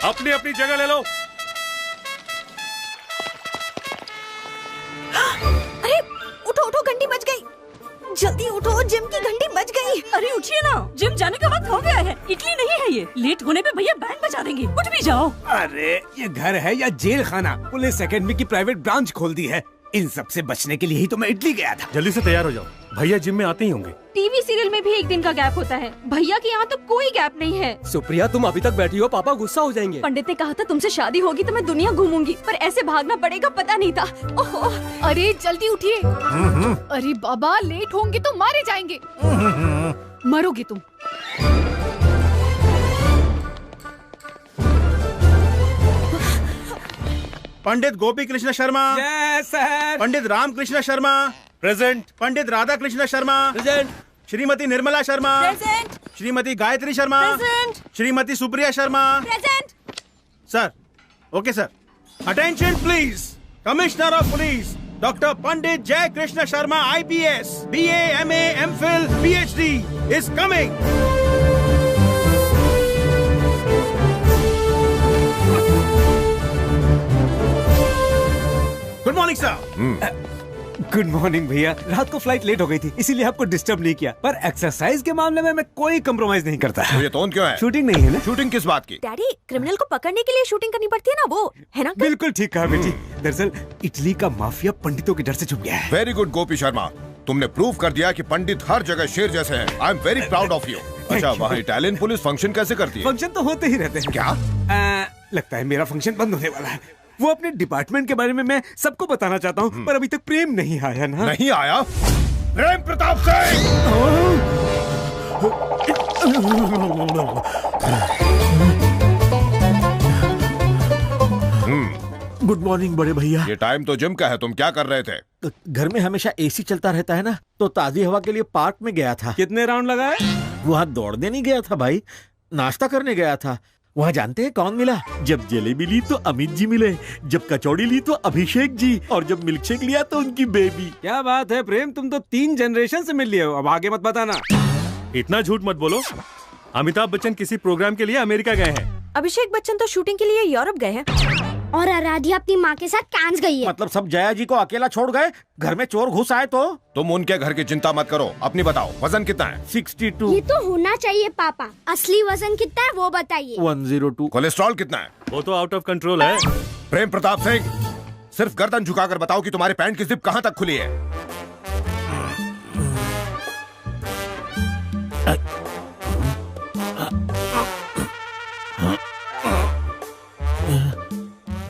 अपनी अपनी जगह ले लो। अरे उठो उठो, घंटी बज गई। जल्दी उठो, जिम की घंटी बज गई। अरे उठिए ना, जिम जाने का वक्त हो गया है। इडली नहीं है ये, लेट होने पे भैया बैंड बजा देंगे। उठ भी जाओ। अरे ये घर है या जेल खाना? पुलिस एकेडमी की प्राइवेट ब्रांच खोल दी है। इन सब से बचने के लिए ही तो मैं इटली गया था। जल्दी से तैयार हो जाओ, भैया जिम में आते ही होंगे। टीवी सीरियल में भी एक दिन का गैप होता है, भैया के यहाँ तो कोई गैप नहीं है। सुप्रिया तुम अभी तक बैठी हो, पापा गुस्सा हो जाएंगे। पंडित ने कहा था तुमसे शादी होगी तो मैं दुनिया घूमूंगी, पर ऐसे भागना पड़ेगा पता नहीं था। ओहो। अरे जल्दी उठिए। अरे बाबा लेट होंगे तो मारे जाएंगे। मरोगे तुम। Pandit Gopi Krishna Sharma. Yes sir. Pandit Ram Krishna Sharma. Present. Pandit Radha Krishna Sharma. Present. Shrimati Nirmala Sharma. Present. Shrimati Gayatri Sharma. Present. Shrimati Supriya Sharma. Present. Sir, okay sir. Attention please. Commissioner of police doctor Pandit Jay Krishna Sharma IPS BA MA MPhil PhD is coming. Good morning sir. Good morning भैया। रात को फ्लाइट लेट हो गई थी, इसीलिए आपको डिस्टर्ब नहीं किया, पर एक्सरसाइज के मामले में मैं कोई कम्प्रोमाइज नहीं करता। तो ये टोन क्यों है? शूटिंग नहीं है ना? शूटिंग किस बात की? डैडी, क्रिमिनल को पकड़ने के लिए शूटिंग करनी पड़ती है ना, वो है ना? बिल्कुल ठीक कहा बेटी। दरअसल इटली का माफिया पंडितों के डर से छुप गया है। वेरी गुड गोपी शर्मा, तुमने प्रूव कर दिया कि पंडित हर जगह शेर जैसे हैं। I am very proud of you. अच्छा, वहाँ इटालियन पुलिस फंक्शन कैसे करती है? फंक्शन तो होते ही रहते हैं। क्या? लगता है मेरा फंक्शन बंद होने वाला है। वो अपने डिपार्टमेंट के बारे में मैं सबको बताना चाहता हूँ, पर अभी तक प्रेम नहीं आया ना। नहीं आया? प्रेम प्रताप सिंह! गुड मॉर्निंग बड़े भैया। ये टाइम तो जिम का है, तुम क्या कर रहे थे? घर में हमेशा AC चलता रहता है ना, तो ताजी हवा के लिए पार्क में गया था। कितने राउंड लगाए? वहाँ दौड़ने नहीं गया था भाई, नाश्ता करने गया था। वहाँ जानते हैं कौन मिला? जब जलेबी ली तो अमित जी मिले, जब कचौड़ी ली तो अभिषेक जी, और जब मिल्क शेक लिया तो उनकी बेबी। क्या बात है प्रेम, तुम तो 3 जनरेशन से मिल लिए हो। अब आगे मत बताना। इतना झूठ मत बोलो। अमिताभ बच्चन किसी प्रोग्राम के लिए अमेरिका गए हैं। अभिषेक बच्चन तो शूटिंग के लिए यूरोप गए हैं। और आराध्या अपनी माँ के साथ कांस गई है। मतलब सब जया जी को अकेला छोड़ गए? घर में चोर घुस आए तो? तुम उनके घर की चिंता मत करो, अपनी बताओ, वजन कितना है? 62। ये तो होना चाहिए पापा। असली वजन कितना है वो बताइए। 102। कोलेस्ट्रॉल कितना है? वो तो आउट ऑफ कंट्रोल है। प्रेम प्रताप सिंह, सिर्फ गर्दन झुकाकर बताओ कि तुम्हारे पैंट की जिप कहाँ तक खुली है?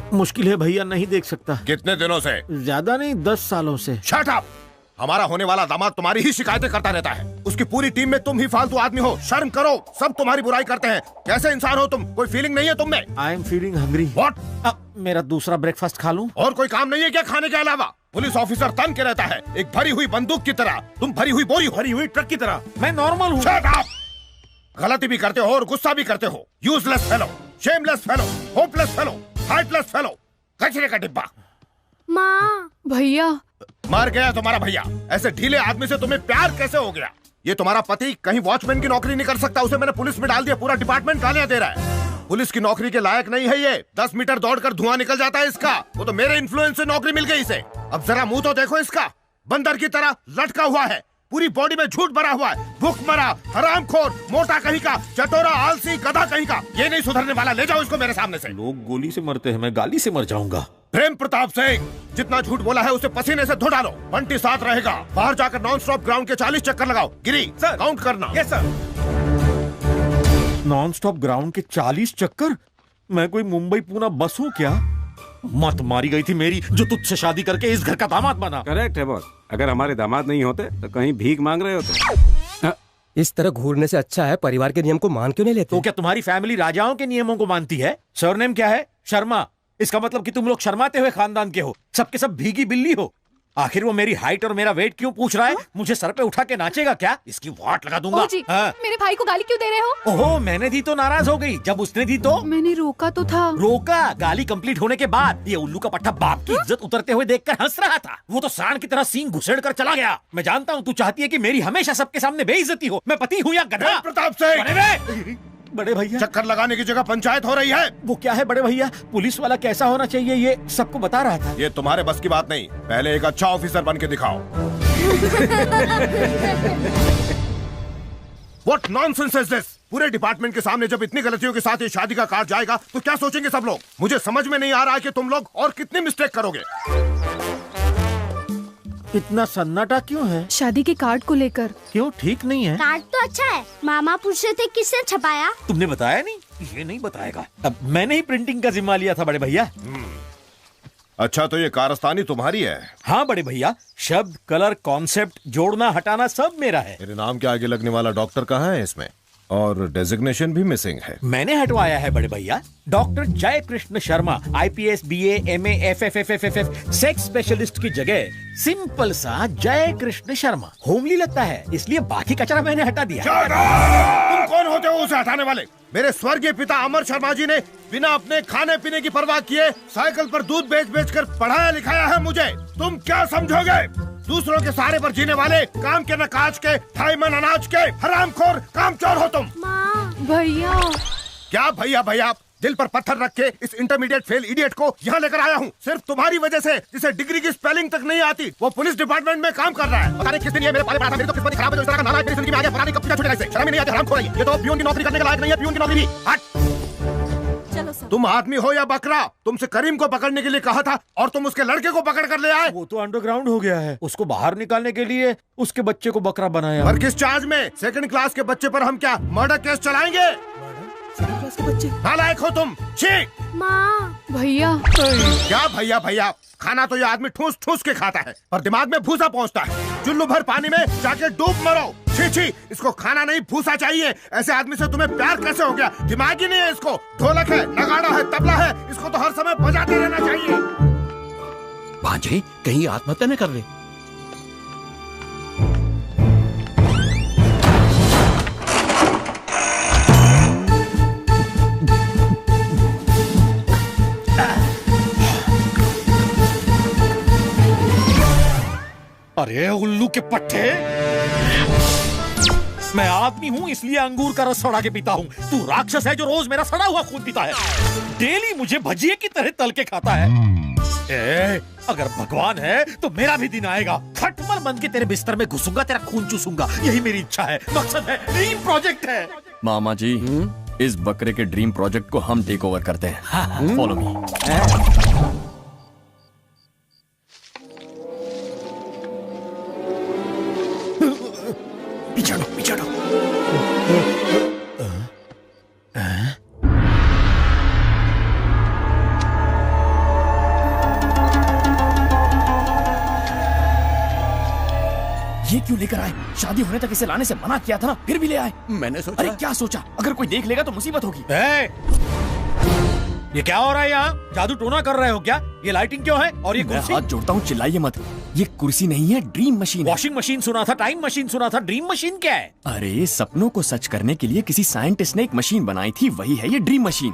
मुश्किल है भैया, नहीं देख सकता। कितने दिनों से? ज्यादा नहीं, 10 सालों से। Shut up! हमारा होने वाला दामाद तुम्हारी ही शिकायतें करता रहता है। उसकी पूरी टीम में तुम ही फालतू आदमी हो। शर्म करो, सब तुम्हारी बुराई करते हैं। कैसे इंसान हो तुम? कोई फीलिंग नहीं है तुम में? I am feeling hungry. What? मेरा दूसरा ब्रेकफास्ट खा लूं? और कोई काम नहीं है क्या खाने के अलावा? पुलिस ऑफिसर तन के रहता है, एक भरी हुई बंदूक की तरह। तुम भरी हुई बोरी, भरी हुई ट्रक की तरह। मैं नॉर्मल हूँ। Shut up! गलती भी करते हो और गुस्सा भी करते हो। Useless fellow, shameless fellow, hopeless fellow, heartless fellow, कचरे का डिब्बा। माँ। भैया। मर गया तुम्हारा भैया। ऐसे ढीले आदमी से तुम्हें प्यार कैसे हो गया? ये तुम्हारा पति कहीं वॉचमैन की नौकरी नहीं कर सकता, उसे मैंने पुलिस में डाल दिया। पूरा डिपार्टमेंट गालियां दे रहा है। पुलिस की नौकरी के लायक नहीं है ये। 10 मीटर दौड़कर धुआं निकल जाता है इसका। वो तो मेरे इन्फ्लुएंस से नौकरी मिल गई इसे। अब जरा मुंह तो देखो इसका, बंदर की तरह लटका हुआ है। पूरी बॉडी में झूठ भरा हुआ है। भूख मरा, हरामखोर, मोटा कहीं का, चटोरा, आलसी, गधा कहीं का। ये नहीं सुधरने वाला। ले जाओ इसको मेरे सामने से। लोग गोली से मरते हैं, मैं गाली से मर जाऊंगा। प्रेम प्रताप सिंह, जितना झूठ बोला है उसे पसीने से धो डालो। बंटी साथ रहेगा। बाहर जाकर नॉन स्टॉप ग्राउंड के 40 चक्कर लगाओ। गिरी सर, काउंट करना। Yes sir. Non stop ground के 40 चक्कर? मैं कोई मुंबई पूना बस हूँ क्या? मत मारी गई थी मेरी, जो तुझसे शादी करके इस घर का दामाद बना। करेक्ट है बॉस। अगर हमारे दामाद नहीं होते तो कहीं भीख मांग रहे होते। इस तरह घूरने से अच्छा है परिवार के नियम को मान क्यों नहीं लेते? तो क्या तुम्हारी फैमिली राजाओं के नियमों को मानती है? सरनेम क्या है? शर्मा। इसका मतलब कि तुम लोग शर्माते हुए खानदान के हो, सबके सब भीगी बिल्ली हो। आखिर वो मेरी हाइट और मेरा वेट क्यों पूछ रहा है? मुझे सर पे उठा के नाचेगा क्या? इसकी वाट लगा दूंगा। जी, मेरे भाई को गाली क्यों दे रहे हो? ओहो, मैंने दी तो नाराज हो गई, जब उसने दी तो मैंने रोका तो था। रोका? गाली कंप्लीट होने के बाद ये उल्लू का पट्टा बाप की इज्जत उतरते हुए देखकर हंस रहा था। वो तो सांड की तरह सींग घुसेड़ कर चला गया। मैं जानता हूँ तू चाहती है कि मेरी हमेशा सबके सामने बेइज्जती हो। मैं पति हूँ या गधा? प्रताप सिंह, बड़े भैया चक्कर लगाने की जगह पंचायत हो रही है। वो क्या है बड़े भैया, पुलिस वाला कैसा होना चाहिए ये सबको बता रहा था। ये तुम्हारे बस की बात नहीं, पहले एक अच्छा ऑफिसर बन के दिखाओ। What nonsense is this? पूरे डिपार्टमेंट के सामने जब इतनी गलतियों के साथ ये शादी का कार्ड जाएगा तो क्या सोचेंगे सब लोग? मुझे समझ में नहीं आ रहा है कि तुम लोग और कितनी मिस्टेक करोगे। इतना सन्नाटा क्यों है? शादी के कार्ड को लेकर। क्यों, ठीक नहीं है? कार्ड तो अच्छा है। मामा पूछ रहे थे किसने छपाया। तुमने बताया नहीं? ये नहीं बताएगा। अब मैंने ही प्रिंटिंग का जिम्मा लिया था बड़े भैया। अच्छा तो ये कारस्तानी तुम्हारी है? हाँ बड़े भैया, शब्द, कलर, कॉन्सेप्ट, जोड़ना हटाना सब मेरा है। मेरे नाम के आगे लगने वाला डॉक्टर कहाँ है इसमें? और डेजिग्नेशन भी मिसिंग है। मैंने हटवाया है बड़े भैया। डॉक्टर जय Krishna Sharma, IPS, BA, MA, FFFFF, sex specialist की जगह सिंपल सा जय कृष्ण शर्मा होमली लगता है, इसलिए बाकी कचरा मैंने हटा दिया। तुम कौन होते हो उसे हटाने वाले? मेरे स्वर्गीय पिता अमर शर्मा जी ने बिना अपने खाने पीने की परवाह किए साइकिल पर दूध बेच बेच कर पढ़ाया लिखाया है मुझे। तुम क्या समझोगे? दूसरों के सहारे पर जीने वाले, काम के न काज के, 2.5 मन अनाज के हरामखोर कामचोर हो तुम। भैया क्या भैया भैया? दिल पर पत्थर रख के इस इंटरमीडिएट फेल इडियट को यहाँ लेकर आया हूँ सिर्फ तुम्हारी वजह से, जिसे डिग्री की स्पेलिंग तक नहीं आती, वो पुलिस डिपार्टमेंट में काम कर रहा है। पता नहीं किस दिन ये मेरे पाले पड़ा था, मेरी तो किस्मत खराब है जो इस तरह का नालायक मेरी जिंदगी में आ गया। पता नहीं कब पीछा छूटेगा इसे। शर्म ही नहीं आती, हरामखोर है ये तो पियून की नौकरी करने के लायक नहीं है। पियून की नौकरी भी हट। चलो सर। तुम आदमी हो या बकरा? तुमसे करीम को पकड़ने के लिए कहा था और तुम उसके लड़के को पकड़ कर ले आए। वो तो अंडरग्राउंड हो गया है, उसको बाहर निकालने के लिए उसके बच्चे को बकरा बनाया। पर किस चार्ज में? सेकंड क्लास के बच्चे पर हम क्या मर्डर केस चलाएंगे? नालायक हो तुम। छी। माँ भैया क्या भैया भैया? खाना तो ये आदमी ठूस ठूस के खाता है पर दिमाग में भूसा पहुंचता है। चुल्लू भर पानी में जाके डूब मरो। छी छी, इसको खाना नहीं भूसा चाहिए। ऐसे आदमी से तुम्हें प्यार कैसे हो गया? दिमाग ही नहीं है इसको। ढोलक है, नगाड़ा है, तबला है, इसको तो हर समय बजाते रहना चाहिए। भांजे कहीं आत्महत्या न कर ले। अरे उल्लू के पट्टे, मैं आदमी हूँ इसलिए अंगूर का रस सड़ा के पीता हूँ। तू राक्षस है जो रोज मेरा सड़ा हुआ खून पीता है, डेली मुझे भजिए की तरह तल के खाता है। अगर भगवान है तो मेरा भी दिन आएगा, खटमल बन के तेरे बिस्तर में घुसूंगा, तेरा खून चूसूंगा। यही मेरी इच्छा है, मकसद है, ड्रीम प्रोजेक्ट है। मामा जी इस बकरे के ड्रीम प्रोजेक्ट को हम टेक ओवर करते हैं। Follow me. पीछे पीछे ये क्यों लेकर आए? शादी होने तक इसे लाने से मना किया था ना, फिर भी ले आए। मैंने सोचा। अरे क्या सोचा? अगर कोई देख लेगा तो मुसीबत होगी। ये क्या हो रहा है यहाँ? जादू टोना कर रहे हो क्या? ये लाइटिंग क्यों है? और ये मैं कुर्सी? हाथ जोड़ता हूँ, चिल्लाइए मत। ये कुर्सी नहीं है, ड्रीम मशीन है। वॉशिंग मशीन सुना था, टाइम मशीन सुना था, ड्रीम मशीन क्या है? अरे सपनों को सच करने के लिए किसी साइंटिस्ट ने एक मशीन बनाई थी, वही है ये ड्रीम मशीन।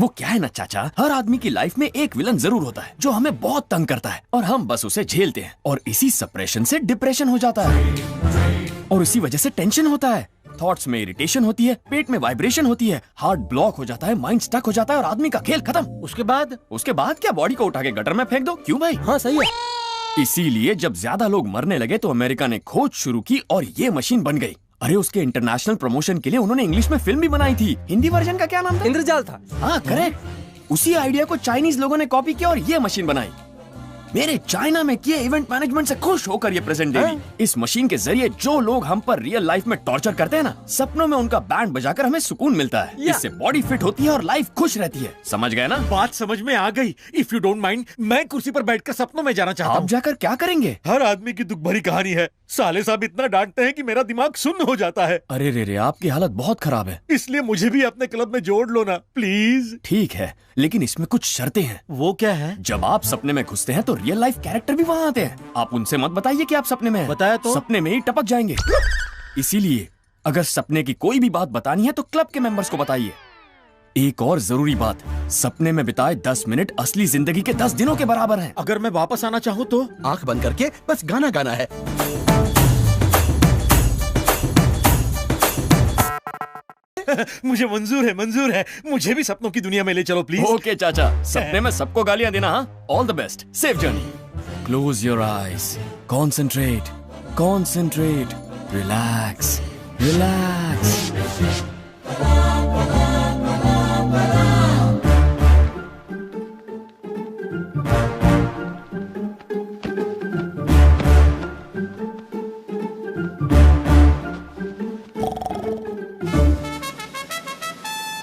वो क्या है ना चाचा, हर आदमी की लाइफ में एक विलन जरूर होता है जो हमें बहुत तंग करता है और हम बस उसे झेलते हैं, और इसी सप्रेशन से डिप्रेशन हो जाता है और इसी वजह से टेंशन होता है, थॉट्स में इरिटेशन होती है, पेट में वाइब्रेशन होती है, हार्ट ब्लॉक हो जाता है, माइंड स्टक हो जाता है और आदमी का खेल खत्म। उसके बाद क्या, बॉडी को उठा के गटर में फेंक दो। क्यों भाई? हाँ सही है। इसीलिए जब ज्यादा लोग मरने लगे तो अमेरिका ने खोज शुरू की और ये मशीन बन गई। अरे उसके इंटरनेशनल प्रमोशन के लिए उन्होंने इंग्लिश में फिल्म भी बनाई थी। हिंदी वर्जन का क्या नाम था? इंद्रजाल था। हाँ करेक्ट। उसी आइडिया को चाइनीज लोगों ने कॉपी किया और ये मशीन बनाई। मेरे चाइना में किए इवेंट मैनेजमेंट से खुश होकर ये प्रेजेंट दे दी। इस मशीन के जरिए जो लोग हम पर रियल लाइफ में टॉर्चर करते हैं ना, सपनों में उनका बैंड बजाकर हमें सुकून मिलता है। इससे बॉडी फिट होती है और लाइफ खुश रहती है। समझ गए ना? बात समझ में आ गई। इफ यू डोंट माइंड, मैं कुर्सी पर बैठकर सपनों में जाना चाहता हूँ। आप जाकर क्या करेंगे? हर आदमी की दुख भरी कहानी है। साले साहब इतना डांटते हैं कि मेरा दिमाग सुन्न हो जाता है। अरे रे, आपकी हालत बहुत खराब है। इसलिए मुझे भी अपने क्लब में जोड़ लो ना प्लीज। ठीक है, लेकिन इसमें कुछ शर्तें हैं। वो क्या है? जब आप सपने में घुसते हैं तो रियल लाइफ कैरेक्टर भी वहाँ आते हैं। आप उनसे मत बताइए कि आप सपने में हैं। बताया तो? सपने में ही टपक जाएंगे। इसीलिए अगर सपने की कोई भी बात बतानी है तो क्लब के मेंबर्स को बताइए। एक और जरूरी बात, सपने में बिताए 10 मिनट असली जिंदगी के 10 दिनों के बराबर हैं। अगर मैं वापस आना चाहूँ तो? आंख बंद करके बस गाना गाना है। मुझे मंजूर है। मुझे भी सपनों की दुनिया में ले चलो प्लीज। ओके चाचा, सपने में सबको गालियां देना। हाँ, all the best, safe journey. Close your eyes, concentrate, relax.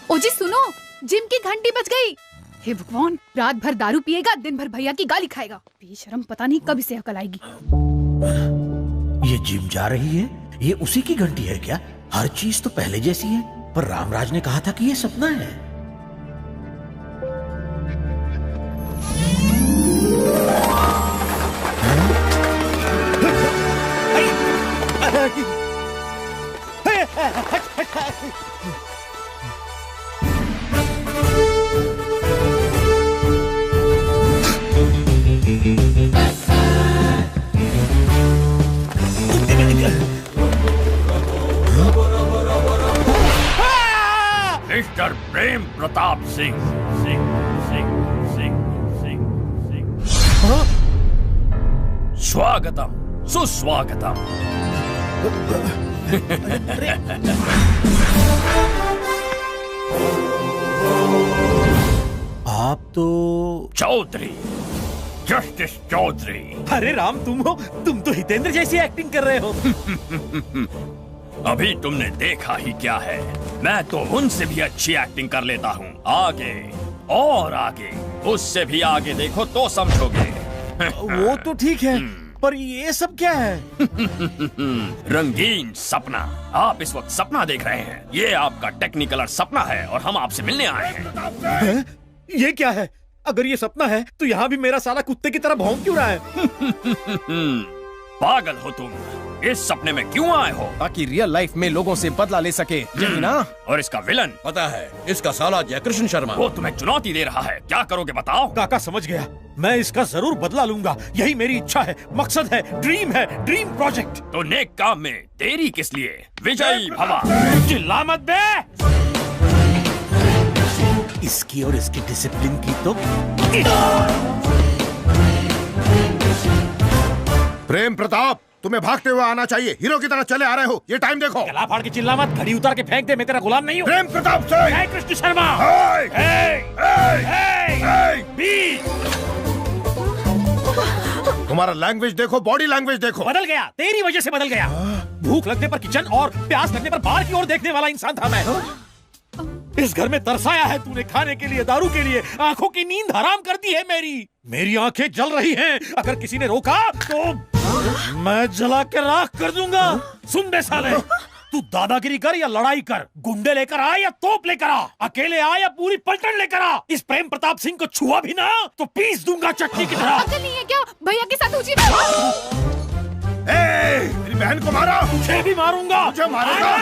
ओ जी सुनो, जिम की घंटी बज गई। हे भगवान, रात भर दारू पिएगा, दिन भर भैया की गाली खाएगा। बेशरम, पता नहीं कब इसे अकल आएगी। ये जिम जा रही है, ये उसी की घंटी है क्या? हर चीज तो पहले जैसी है, पर रामराज ने कहा था कि ये सपना है। मिस्टर प्रेम प्रताप सिंह। स्वागतम, सुस्वागतम। आप तो चौधरी, जस्टिस चौधरी। अरे राम, तुम हो? तुम तो हितेंद्र जैसी एक्टिंग कर रहे हो। अभी तुमने देखा ही क्या है, मैं तो उनसे भी अच्छी एक्टिंग कर लेता हूँ। आगे और आगे, उससे भी आगे देखो तो समझोगे। वो तो ठीक है, पर ये सब क्या है? रंगीन सपना। आप इस वक्त सपना देख रहे हैं। ये आपका टेक्निकलर सपना है और हम आपसे मिलने आए हैं। ये क्या है? अगर ये सपना है तो यहाँ भी मेरा साला कुत्ते की तरह भौंक क्यों रहा है? पागल हो तुम? इस सपने में क्यों आए हो? ताकि रियल लाइफ में लोगों से बदला ले सके, यही ना? और इसका विलन पता है, इसका साला जयकृष्ण शर्मा। वो तुम्हें चुनौती दे रहा है, क्या करोगे बताओ? काका समझ गया, मैं इसका जरूर बदला लूंगा। यही मेरी इच्छा है, मकसद है, ड्रीम प्रोजेक्ट। तो नेक काम में देरी किस लिए? विजयी भवा। चिल्ला मत बे। इसकी और इसकी डिसिप्लिन की तो प्रेम प्रताप, तुम्हें भागते हुए आना चाहिए। हीरो की तरह चले आ रहे हो। ये टाइम देखो। गला फाड़ के चिल्ला मत, घड़ी उतार के फेंक दे। मैं तेरा गुलाम नहीं हूँ। प्रेम प्रताप सिंह। जय कृष्ण शर्मा। तुम्हारा लैंग्वेज देखो, बॉडी लैंग्वेज देखो। बदल गया, तेरी वजह से बदल गया। भूख लगने पर किचन और प्यास लगने पर बाहर की ओर देखने वाला इंसान था मैं। इस घर में तरसाया है तूने खाने के लिए, दारू के लिए। आंखों की नींद हराम कर दी है मेरी आंखें जल रही हैं। अगर किसी ने रोका तो मैं जला के राख कर दूंगा। सुन बे साले, तू दादागिरी कर या लड़ाई कर, गुंडे लेकर आ या तोप लेकर आ, अकेले आ या पूरी पलटन लेकर आ, इस प्रेम प्रताप सिंह को छुआ भी ना तो पीस दूंगा चटनी की तरह। अकल नहीं है क्या? भैया के साथ उचित। मेरी बहन को मारा। मुझे भी मारूंगा। मुझे मारेगा?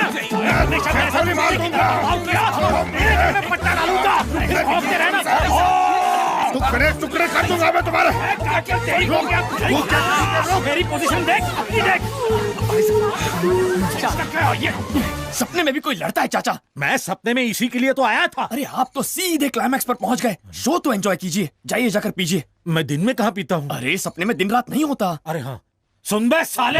मैं मार दूंगा। पट्टा डालूंगा। टुकड़े कर दूंगा मैं तुम्हारे। मेरी पोजीशन देख, अपनी देख। सपने में भी कोई लड़ता है चाचा? मैं सपने में इसी के लिए तो आया था। अरे आप तो सीधे क्लाइमैक्स पर पहुंच गए। शो तो एंजॉय कीजिए, जाइए जाकर पीजिए। मैं दिन में कहाँ पीता हूँ? अरे सपने में दिन रात नहीं होता। अरे हाँ, सुन बे साले।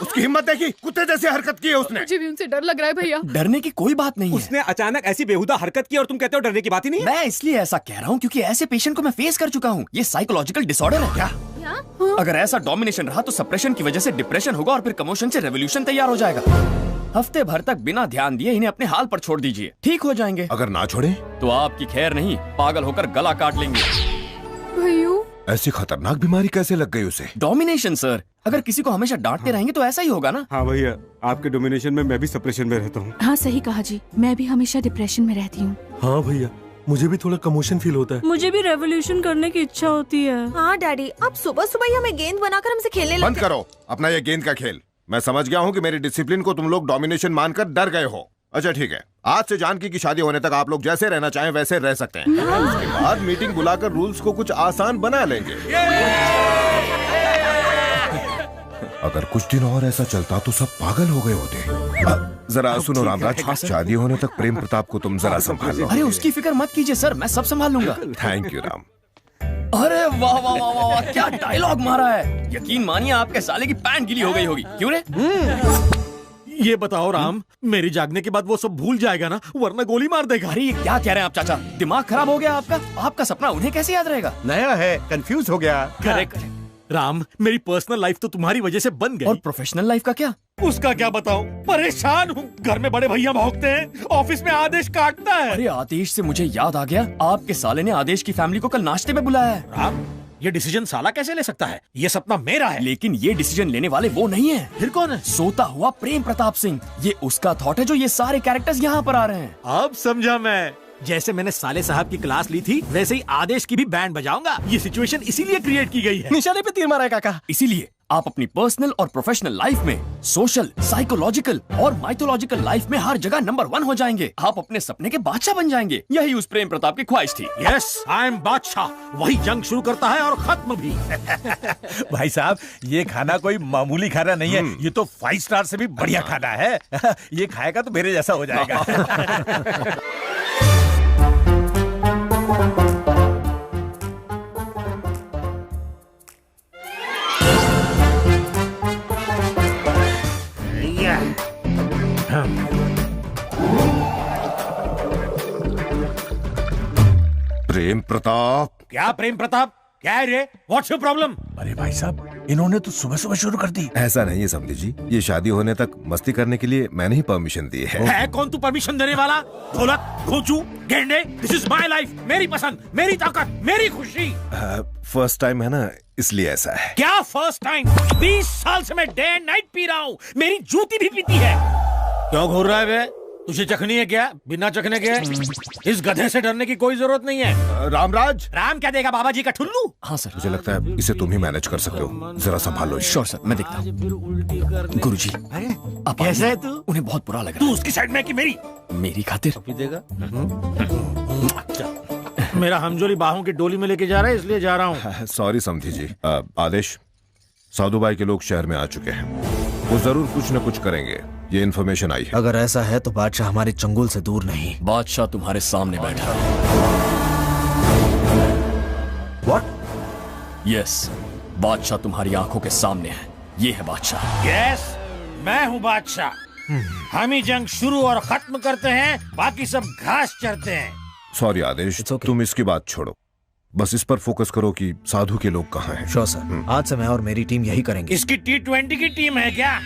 उसकी हिम्मत देखी, कुत्ते जैसी हरकत की है उसने। मुझे भी उनसे डर लग रहा है भैया। डरने की कोई बात नहीं है। उसने अचानक ऐसी बेहुदा हरकत की और तुम कहते हो डरने की बात ही नहीं है? मैं इसलिए ऐसा कह रहा हूँ क्योंकि ऐसे पेशेंट को मैं फेस कर चुका हूँ। ये साइकोलॉजिकल डिसऑर्डर है क्या? अगर ऐसा डोमिनेशन रहा तो सप्रेशन की वजह से डिप्रेशन होगा और फिर कमोशन से रेवोल्यूशन तैयार हो जाएगा। हफ्ते भर तक बिना ध्यान दिए इन्हें अपने हाल पर छोड़ दीजिए, ठीक हो जाएंगे। अगर ना छोड़े तो आपकी खैर नहीं, पागल होकर गला काट लेंगे। भैया, ऐसी खतरनाक बीमारी कैसे लग गई उसे? Domination sir. अगर किसी को हमेशा डांटते रहेंगे तो ऐसा ही होगा ना। हाँ भैया, आपके डोमिनेशन में मैं भी सप्रेशन में रहता हूँ। हाँ सही कहा जी, मैं भी हमेशा डिप्रेशन में रहती हूँ। हाँ भैया, मुझे भी थोड़ा कमोशन फील होता है। मुझे भी रेवोल्यूशन करने की इच्छा होती है। हाँ डैडी, आप सुबह सुबह ही हमें गेंद बनाकर हमसे खेलने बंद करो अपना ये गेंद का खेल। मैं समझ गया हूँ कि मेरी डिसिप्लिन को तुम लोग डोमिनेशन मानकर डर गए हो। अच्छा ठीक है, आज से जानकी की शादी होने तक आप लोग जैसे रहना चाहें वैसे रह सकते हैं। उसके बाद मीटिंग बुलाकर रूल्स को कुछ आसान बना लेंगे। अगर कुछ दिन और ऐसा चलता तो सब पागल हो गए होते। जरा सुनो रामराज, शादी होने तक प्रेम प्रताप को तुम जरा संभाल लो। अरे उसकी फिक्र मत कीजिए सर, मैं सब संभाल लूंगा। Thank you Ram. अरे वाह वाह वाह वाह वाह, क्या डायलॉग मारा है। यकीन मानिए आपके साले की पैंट गीली हो गई होगी। क्यों रे? ये बताओ राम, मेरी जागने के बाद वो सब भूल जाएगा ना, वरना गोली मार देगा। अरे ये क्या कह रहे हैं आप चाचा, दिमाग खराब हो गया आपका? आपका सपना उन्हें कैसे याद रहेगा? नया है, कंफ्यूज हो गया। करेक्ट राम, मेरी पर्सनल लाइफ तो तुम्हारी वजह से बन गई। और प्रोफेशनल लाइफ का क्या? उसका क्या बताऊं, परेशान हूँ। घर में बड़े भैया भौंकते हैं, ऑफिस में आदेश काटता है। अरे आदेश से मुझे याद आ गया, आपके साले ने आदेश की फैमिली को कल नाश्ते में बुलाया है। राम, ये डिसीजन साला कैसे ले सकता है? ये सपना मेरा है। लेकिन ये डिसीजन लेने वाले वो नहीं है। फिर कौन है? सोता हुआ प्रेम प्रताप सिंह। ये उसका थॉट है जो ये सारे कैरेक्टर्स यहाँ पर आ रहे हैं। अब समझा मैं। जैसे मैंने साले साहब की क्लास ली थी, वैसे ही आदेश की भी बैंड बजाऊंगा। ये सिचुएशन इसीलिए क्रिएट की गई है। निशाने पे तीर मारा है काका। इसीलिए आप अपनी पर्सनल और प्रोफेशनल लाइफ में सोशल, साइकोलॉजिकल और माइथोलॉजिकल लाइफ में हर जगह नंबर 1 हो जाएंगे। आप अपने सपने के बादशाह बन जाएंगे। यही उस प्रेम प्रताप की ख्वाहिश थी। यस, आई एम बादशाह। वही जंग शुरू करता है और खत्म भी। भाई साहब, ये खाना कोई मामूली खाना नहीं है, ये तो 5 स्टार से भी बढ़िया खाना है। ये खाएगा तो मेरे जैसा हो जाएगा। प्रेम प्रताप। क्या प्रेम प्रताप? क्या है रे? What's your problem? अरे भाई साहब, इन्होंने तो सुबह सुबह शुरू कर दी। ऐसा नहीं है समझी जी, ये शादी होने तक मस्ती करने के लिए मैंने ही परमिशन दी है। कौन तू परमिशन देने वाला? ढोलक, घोंचू, गेंडे, दिस इज माय लाइफ, मेरी पसंद, मेरी ताकत, मेरी खुशी। फर्स्ट टाइम है ना, इसलिए ऐसा है। क्या फर्स्ट टाइम? 20 साल से मैं डे एंड नाइट पी रहा हूँ, मेरी जूती भी पीती है। क्यों घूर रहा है बे? तुझे चखनी है क्या? बिना चखने के इस गधे से डरने की कोई जरूरत नहीं है। रामराज। राम क्या देगा, बाबा जी का ठुल्लू? हाँ सर। मुझे लगता है इसे तुम ही मैनेज कर सकते हो, जरा संभालो। श्योर सर, मैं देखता हूँ। गुरुजी, अब कैसा है तू? उन्हें बहुत बुरा लग रहा है। तू उसकी साइड में कि मेरी? मेरी खातिर। देगा? मेरा हमजोली बाहों की डोली में लेके जा रहा है, इसलिए जा रहा हूँ। सॉरी समधी जी। आदेश, साधु भाई के लोग शहर में आ चुके हैं, वो जरूर कुछ न कुछ करेंगे, ये इन्फॉर्मेशन आई है। अगर ऐसा है तो बादशाह हमारे चंगुल से दूर नहीं। बादशाह तुम्हारे सामने बैठा है। What? यस, बादशाह तुम्हारी आंखों के सामने है। ये है बादशाह। यस, मैं हूँ बादशाह। हम ही जंग शुरू और खत्म करते हैं, बाकी सब घास चरते हैं। सॉरी आदेश, तुम इसकी बात छोड़ो, बस इस पर फोकस करो कि साधु के लोग कहाँ हैं। श्योर सर, आज से मैं और मेरी टीम यही करेंगे। इसकी T20 की टीम है क्या?